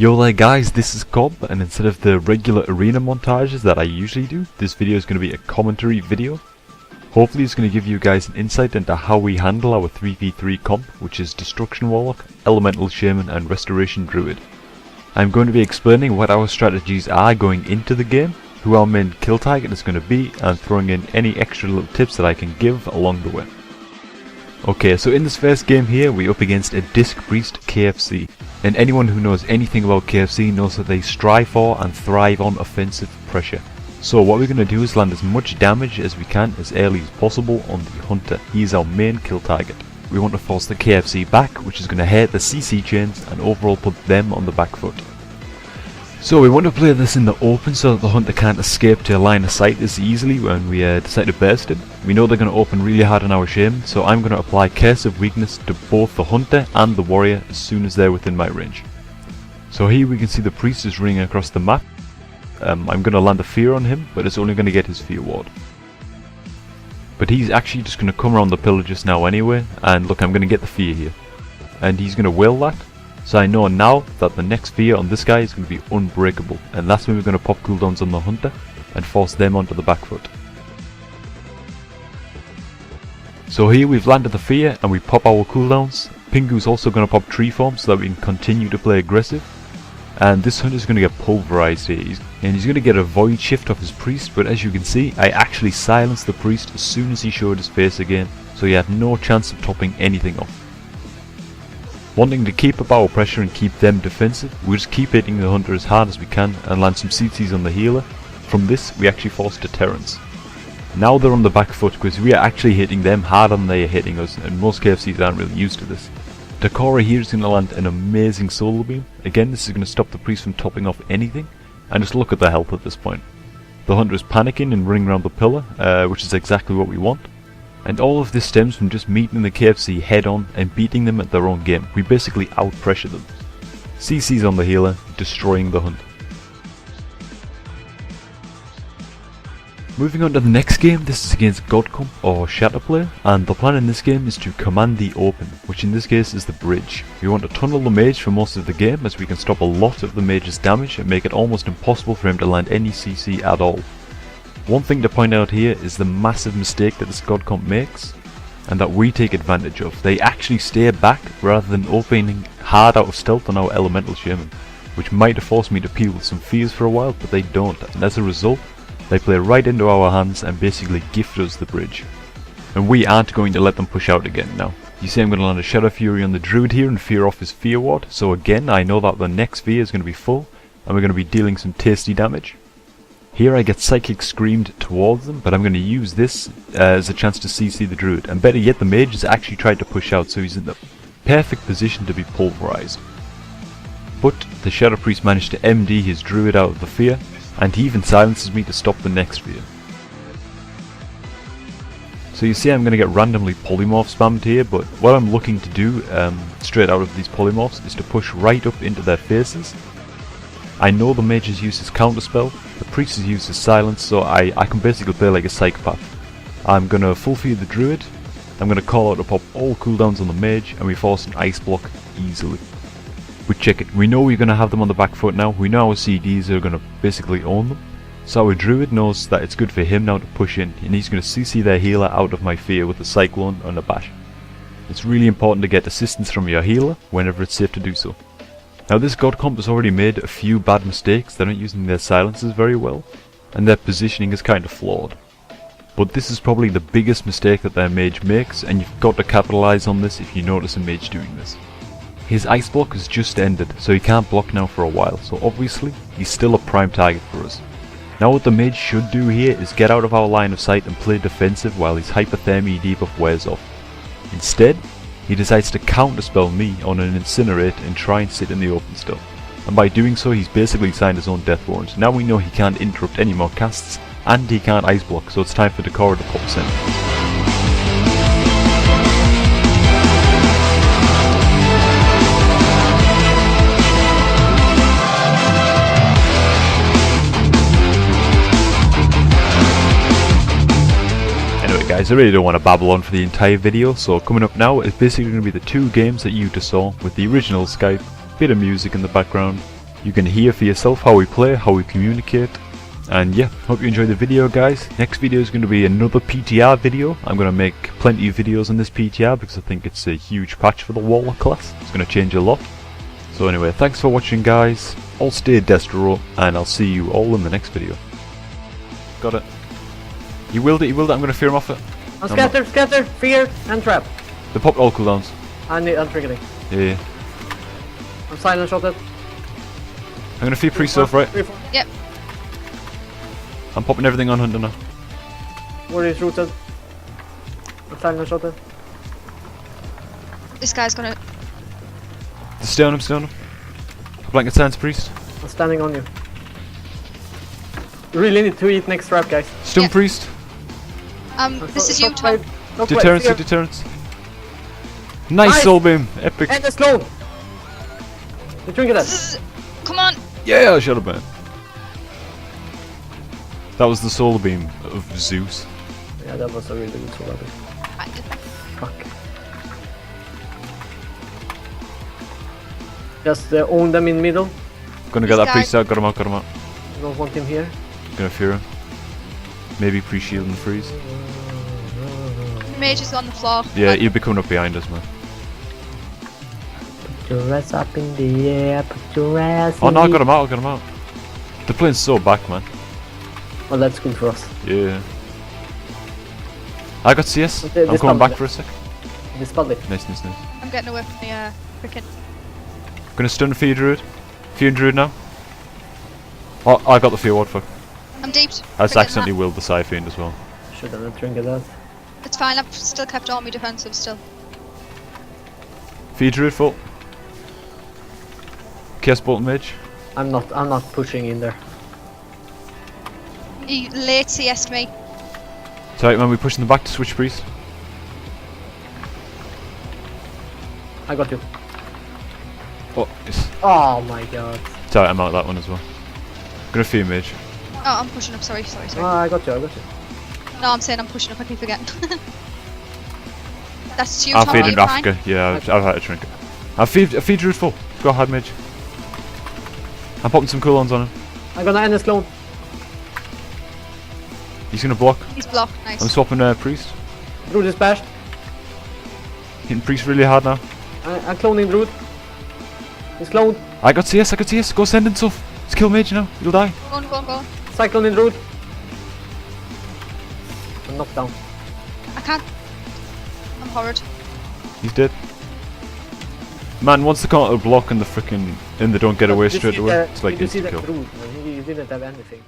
Yo there guys, this is Cob, and instead of the regular arena montages that I usually do, this video is going to be a commentary video. Hopefully it's going to give you guys an insight into how we handle our 3v3 comp, which is Destruction Warlock, Elemental Shaman and Restoration Druid. I'm going to be explaining what our strategies are going into the game, who our main kill target is going to be, and throwing in any extra little tips that I can give along the way. Okay, so in this first game here, we're up against a Disc Priest KFC. And anyone who knows anything about KFC knows that they strive for and thrive on offensive pressure. So what we're going to do is land as much damage as we can as early as possible on the Hunter. He is our main kill target. We want to force the KFC back, which is going to hurt the CC chains and overall put them on the back foot. So we want to play this in the open so that the Hunter can't escape to a line of sight as easily when we decide to burst it. We know they're going to open really hard on our Shaman, so I'm going to apply Curse of Weakness to both the Hunter and the Warrior as soon as they're within my range. So here we can see the Priest is running across the map. I'm going to land a Fear on him, but it's only going to get his Fear ward. But he's actually just going to come around the pillar just now anyway, and look, I'm going to get the Fear here. And he's going to will that. So I know now that the next Fear on this guy is going to be unbreakable, and that's when we're going to pop cooldowns on the Hunter and force them onto the back foot. So here we've landed the Fear and we pop our cooldowns. Pingu's also going to pop Tree Form so that we can continue to play aggressive. And this Hunter is going to get pulverized here, and he's going to get a Void Shift off his Priest, but as you can see, I actually silenced the Priest as soon as he showed his face again, so he had no chance of topping anything off. Wanting to keep up our pressure and keep them defensive, we'll just keep hitting the Hunter as hard as we can and land some CCs on the healer. From this, we actually force deterrence. Now they're on the back foot because we are actually hitting them harder than they are hitting us, and most KFCs aren't really used to this. Takora here is going to land an amazing Solar Beam. Again, this is going to stop the Priest from topping off anything, and just look at the health at this point. The Hunter is panicking and running around the pillar, which is exactly what we want. And all of this stems from just meeting the KFC head on and beating them at their own game. We basically out pressure them. CC's on the healer, destroying the Hunter. Moving on to the next game, this is against Godcomp or Shatterplay, and the plan in this game is to command the open, which in this case is the bridge. We want to tunnel the mage for most of the game as we can stop a lot of the mage's damage and make it almost impossible for him to land any CC at all. One thing to point out here is the massive mistake that this Godcomp makes, and that we take advantage of. They actually stay back rather than opening hard out of stealth on our Elemental Shaman, which might have forced me to peel with some fears for a while, but they don't, and as a result, they play right into our hands and basically gift us the bridge. And we aren't going to let them push out again now. You see I'm going to land a Shadow Fury on the Druid here and fear off his Fear ward, so again I know that the next Fear is going to be full, and we're going to be dealing some tasty damage. Here I get Psychic Screamed towards them, but I'm going to use this as a chance to CC the Druid, and better yet the Mage has actually tried to push out, so he's in the perfect position to be pulverized. But the Shadow Priest managed to MD his Druid out of the Fear, and he even silences me to stop the next Fear. So you see I'm going to get randomly polymorph spammed here, but what I'm looking to do straight out of these polymorphs is to push right up into their faces. I know the mage has used his counterspell, the priest has used his silence, so I can basically play like a psychopath. I'm going to full fear the druid, I'm going to call out to pop all cooldowns on the mage, and we force an ice block easily. But check it, we know we're going to have them on the back foot now, we know our CDs are going to basically own them. So our druid knows that it's good for him now to push in, and he's going to CC their healer out of my fear with a cyclone and a bash. It's really important to get assistance from your healer whenever it's safe to do so. Now this Godcomp has already made a few bad mistakes. They're not using their silences very well, and their positioning is kind of flawed. But this is probably the biggest mistake that their mage makes, and you've got to capitalize on this if you notice a mage doing this. His ice block has just ended, so he can't block now for a while, so obviously he's still a prime target for us. Now what the mage should do here is get out of our line of sight and play defensive while his hypothermia debuff wears off. Instead, he decides to counterspell me on an Incinerate and try and sit in the open still. And by doing so he's basically signed his own death warrant. Now we know he can't interrupt any more casts, and he can't ice block, so it's time for Takora to pop in. Guys, I really don't want to babble on for the entire video, so coming up now is basically going to be the two games that you just saw, with the original Skype, bit of music in the background, You can hear for yourself how we play, how we communicate. And yeah, hope you enjoyed the video, guys. Next video is going to be another PTR video. I'm going to make plenty of videos on this PTR because I think it's a huge patch for the Warlock class. It's going to change a lot. So anyway, thanks for watching, guys. All stay Destro, and I'll see you all in the next video. Got it. You willed it, you willed it. I'm going to fear him off it. Scatter, fear, and trap. They popped all cooldowns. I'm triggering. Yeah. I'm silent shotted. I'm going to fear priest off, right? Yep. I'm popping everything on Hunter now. Warrior is rooted. I'm silent shotted. This guy's gonna... Stay on him, stay on him. Blanket Sands priest. I'm standing on you. You really need to eat next trap, guys. Stone Yep. priest. This is you, Tom. Deterrence, deterrence. Nice soul beam, epic. And the slow. You drink that. Come on! Yeah, I should have been. That was the soul beam of Zeus. Yeah, that was a really good soul beam. Fuck. Just own them in middle. Gonna get This that priest out, got him out, got him out. You don't want him here. Gonna fear him. Maybe pre-shield and freeze. Mage is on the floor. Yeah, he'll be coming up behind us, man. Put your ass up in the air, put your ass Oh in no, I the... got him out, I got him out. They're playing so back, man. Well, that's good for us. Yeah. I got CS. Okay, I'm coming back for a sec. This public. Nice, nice, nice. I'm getting away from the frickin'... Gonna stun Fear Druid. Fear Druid now. Oh, I got the Fear Ward, fuck. I'm deeped. I just accidentally willed the Scythe Fiend as well. Should have not drinking that. It's fine, I've still kept all my defensive still. Fear Druid full. Chaos Bolt Mage. I'm not pushing in there. He late CS'd me. It's alright, man, we're pushing them back to Switch Priest. I got you. Oh, yes. Oh my god. It's alright, I'm out of that one as well. Gonna Fear Mage. Oh, I'm pushing up, sorry. Oh, I got you. No, I'm saying I'm pushing up, I keep forgetting. That's you, I'll Tom, feed are in you fine? Rafka. Yeah, I've had a trinket. I'll feed Druid full. Go ahead, Mage. I'm popping some cooldowns on him. I'm gonna end this clone. He's gonna block. He's blocked, nice. I'm swapping Priest. Druid is bashed. Hitting Priest really hard now. I'm cloning Druid. He's cloned. I got CS, Go send in stuff. Just kill Mage now. You'll die. Go on. Cyclone in Druid. I'm knocked down. I can't. I'm horrid. He's dead. Man, once the counter block and the frickin' and they don't get away straight away, it's like you see instant that kill. Druid, man. He didn't have anything.